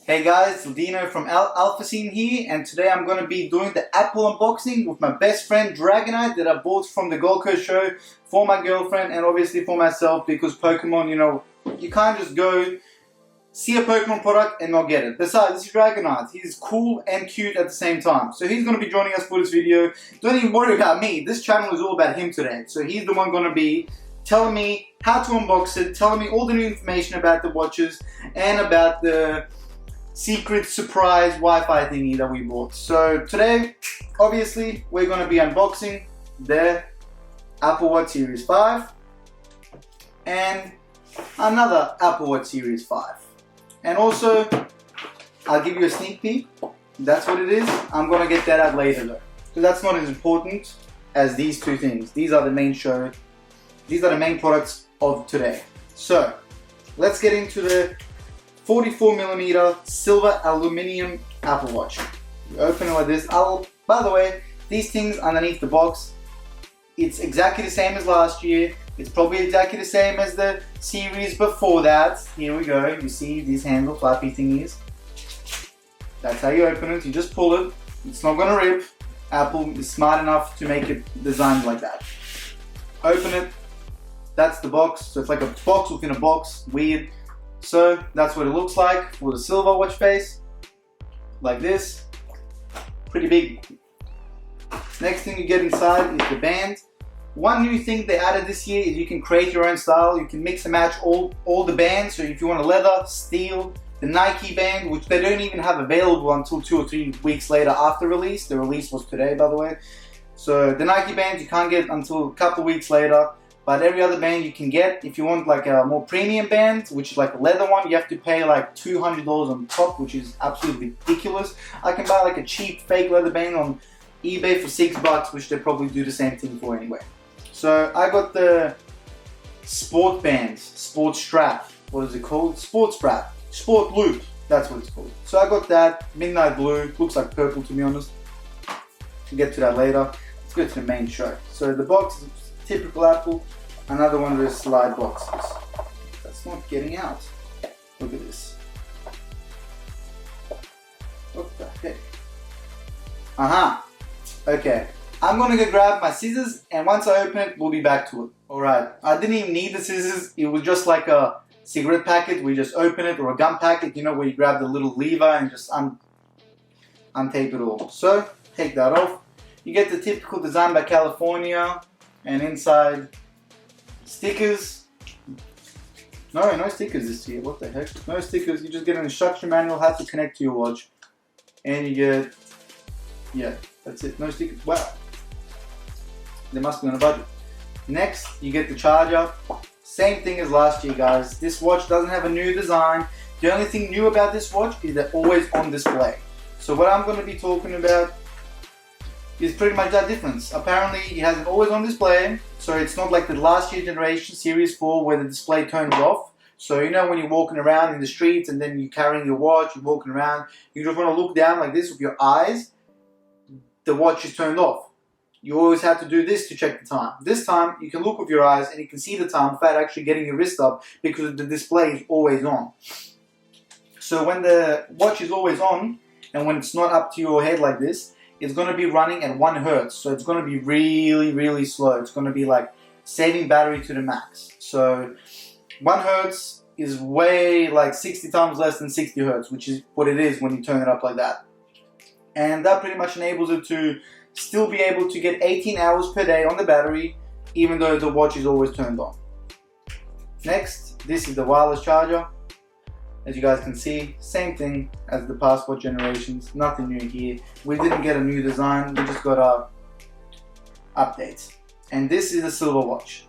Hey guys, Ladino from Alpha Scene here, and today I'm going to be doing the Apple unboxing with my best friend Dragonite that I bought from the Gold Coast show for my girlfriend and obviously for myself because Pokemon, you can't just go see a Pokemon product and not get it. Besides, this is Dragonite. He's cool and cute at the same time. So he's going to be joining us for this video. Don't even worry about me. This channel is all about him today. So he's the one going to be telling me how to unbox it, telling me all the new information about the watches and about the secret surprise Wi-Fi thingy that we bought. So today, obviously, we're going to be unboxing the Apple Watch Series 5 and another Apple Watch Series 5. And also, I'll give you a sneak peek. That's what it is. I'm going to get that out later though, because that's not as important as these two things. These are the main show. These are the main products of today. So, let's get into the 44mm silver aluminium Apple Watch. You open it like this. By the way, these things underneath the box, it's exactly the same as last year. It's probably exactly the same as the series before that. Here we go. You see these handle flappy thingies. That's how you open it. You just pull it. It's not going to rip. Apple is smart enough to make it designed like that. Open it. That's the box. So it's like a box within a box. Weird. So that's what it looks like for the silver watch face, like this, pretty big. Next thing you get inside is the band. One new thing they added this year is you can create your own style. You can mix and match all the bands. So if you want a leather, steel, the Nike band, which they don't even have available until 2 or 3 weeks later after release. The release was today, by the way. So the Nike bands you can't get until a couple weeks later. But every other band you can get. If you want like a more premium band, which is like a leather one, you have to pay like $200 on top, which is absolutely ridiculous. I can buy like a cheap fake leather band on eBay for $6, which they probably do the same thing for anyway. So I got the sport band, sport strap. What is it called? Sport strap, sport loop. That's what it's called. So I got that midnight blue. Looks like purple to be honest. We'll get to that later. Let's go to the main show. So the box is typical Apple, another one of those slide boxes. That's not getting out. Look at this. What the heck? Aha. Okay. I'm gonna go grab my scissors, and once I open it, we'll be back to it. Alright. I didn't even need the scissors. It was just like a cigarette packet. We just open it, or a gum packet, where you grab the little lever and just untape it all. So, take that off. You get the typical design by California. And inside, stickers. No stickers this year. What the heck? No stickers. You just get an instruction manual how to connect to your watch. And you get, yeah, that's it. No stickers. Wow. They must be on a budget. Next, you get the charger. Same thing as last year, guys. This watch doesn't have a new design. The only thing new about this watch is they're always on display. So what I'm going to be talking about is pretty much that difference. Apparently it has it always on display, so it's not like the last year generation Series 4 where the display turns off. So when you're walking around in the streets and then you're carrying your watch, you're walking around, you just want to look down like this with your eyes, the watch is turned off. You always have to do this to check the time. This time you can look with your eyes and you can see the time without actually getting your wrist up because the display is always on. So when the watch is always on and when it's not up to your head like this, it's going to be running at 1 hertz, so it's going to be really slow. It's going to be like saving battery to the max. So 1 hertz is way like 60 times less than 60 hertz, which is what it is when you turn it up like that. And that pretty much enables it to still be able to get 18 hours per day on the battery, even though the watch is always turned on. Next, this is the wireless charger. As you guys can see, same thing as the past watch generations, nothing new here. We didn't get a new design, we just got our updates. And this is a silver watch.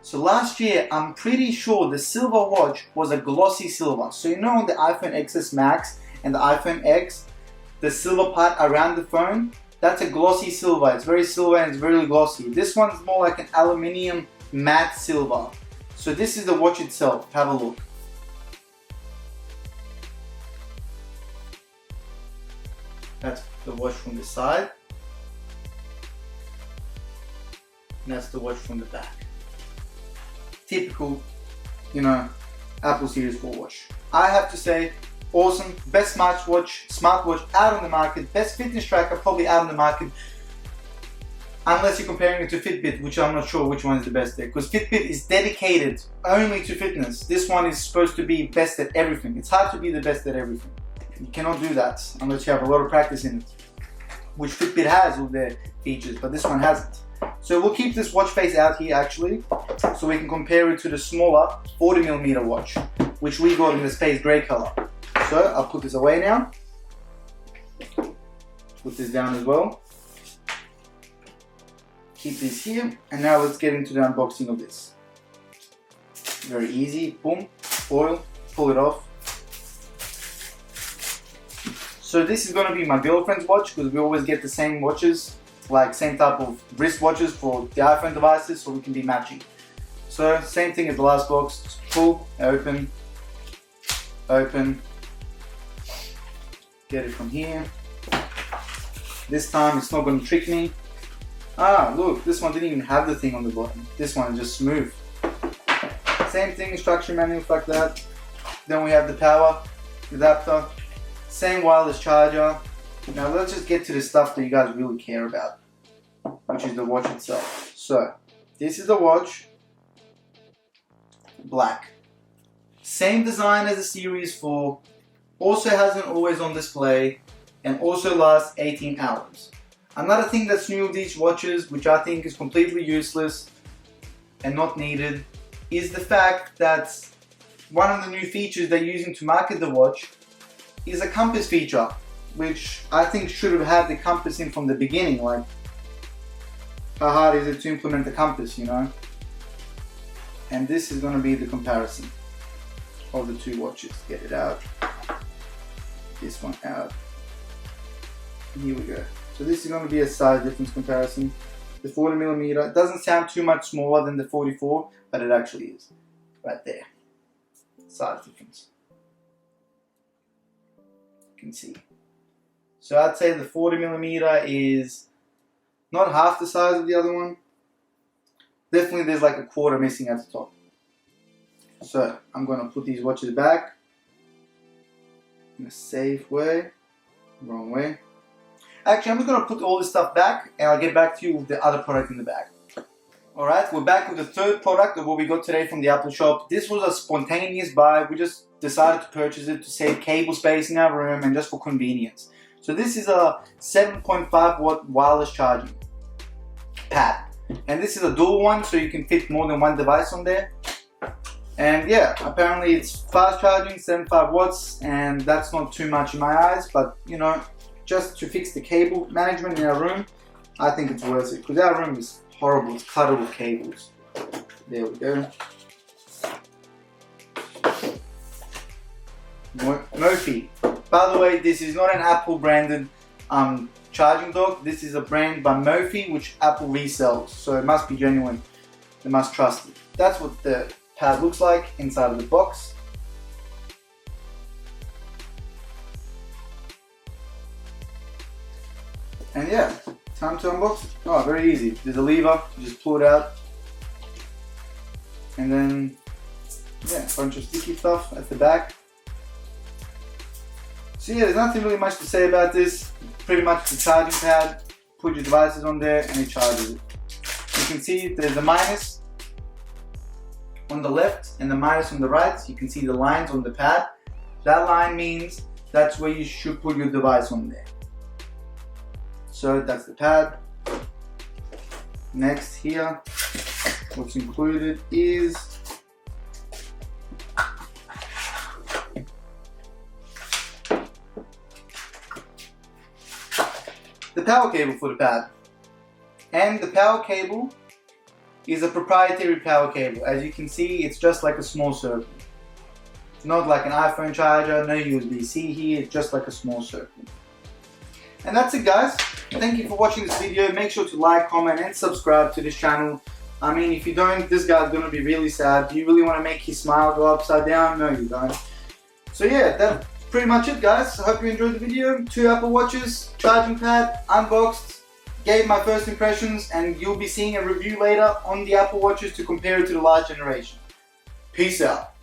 So last year, I'm pretty sure the silver watch was a glossy silver. So on the iPhone XS Max and the iPhone X, the silver part around the phone, that's a glossy silver. It's very silver and it's very glossy. This one's more like an aluminium matte silver. So this is the watch itself, have a look. That's the watch from the side. And that's the watch from the back. Typical, Apple Series 4 watch. I have to say, awesome. Best smartwatch out on the market. Best fitness tracker probably out on the market. Unless you're comparing it to Fitbit, which I'm not sure which one is the best there. Because Fitbit is dedicated only to fitness. This one is supposed to be best at everything. It's hard to be the best at everything. You cannot do that unless you have a lot of practice in it. Which Fitbit has all their features, but this one hasn't. So we'll keep this watch face out here actually, so we can compare it to the smaller 40mm watch, which we got in the space grey color. So I'll put this away now. Put this down as well. Keep this here, and now let's get into the unboxing of this. Very easy, boom, foil, pull it off. So this is going to be my girlfriend's watch, because we always get the same watches, like same type of wrist watches for the iPhone devices, so we can be matching. So same thing as the last box, just pull, open, open, get it from here. This time it's not going to trick me. Ah, look, this one didn't even have the thing on the bottom. This one is just smooth. Same thing, instruction manual like that. Then we have the power adapter. Same wireless charger. Now let's just get to the stuff that you guys really care about, which is the watch itself. So, this is the watch. Black. Same design as the Series 4. Also has an always on display. And also lasts 18 hours. Another thing that's new with these watches, which I think is completely useless and not needed, is the fact that one of the new features they're using to market the watch is a compass feature, which I think should have had the compass in from the beginning. Like, how hard is it to implement the compass, you know? And this is going to be the comparison of the two watches. Get it out. This one out. And here we go. So this is going to be a size difference comparison. The 40mm, it doesn't sound too much smaller than the 44, but it actually is. Right there. Size difference. You can see. So I'd say the 40mm is not half the size of the other one. Definitely there's like a quarter missing at the top. So I'm going to put these watches back in a safe way. Wrong way. Actually, I'm just going to put all this stuff back and I'll get back to you with the other product in the bag. Alright, we're back with the third product of what we got today from the Apple shop. This was a spontaneous buy. We just decided to purchase it to save cable space in our room and just for convenience. So this is a 7.5 watt wireless charging pad. And this is a dual one, so you can fit more than one device on there. And yeah, apparently it's fast charging, 75 watts, and that's not too much in my eyes, but you know, just to fix the cable management in our room, I think it's worth it, because our room is horrible, it's cluttered with cables. There we go. Mophie. By the way, this is not an Apple branded charging dock. This is a brand by Mophie, which Apple resells, so it must be genuine. They must trust it. That's what the pad looks like inside of the box. And yeah, time to unbox it. Oh, very easy. There's a lever, you just pull it out. And then, yeah, a bunch of sticky stuff at the back. So yeah, there's nothing really much to say about this. Pretty much the charging pad, put your devices on there and it charges it. You can see there's a minus on the left and the minus on the right. You can see the lines on the pad. That line means that's where you should put your device on there. So that's the pad. Next here, what's included is the power cable for the pad. And the power cable is a proprietary power cable. As you can see, it's just like a small circle. It's not like an iPhone charger, no USB-C here, it's just like a small circle. And that's it, guys. Thank you for watching this video. Make sure to like, comment and subscribe to this channel. I mean, if you don't, this guy's gonna be really sad. Do you really want to make his smile go upside down? No, you don't. So yeah, that's pretty much it, guys. I hope you enjoyed the video. 2 Apple Watches, charging pad, unboxed, gave my first impressions, and you'll be seeing a review later on the Apple Watches to compare it to the last generation. Peace out.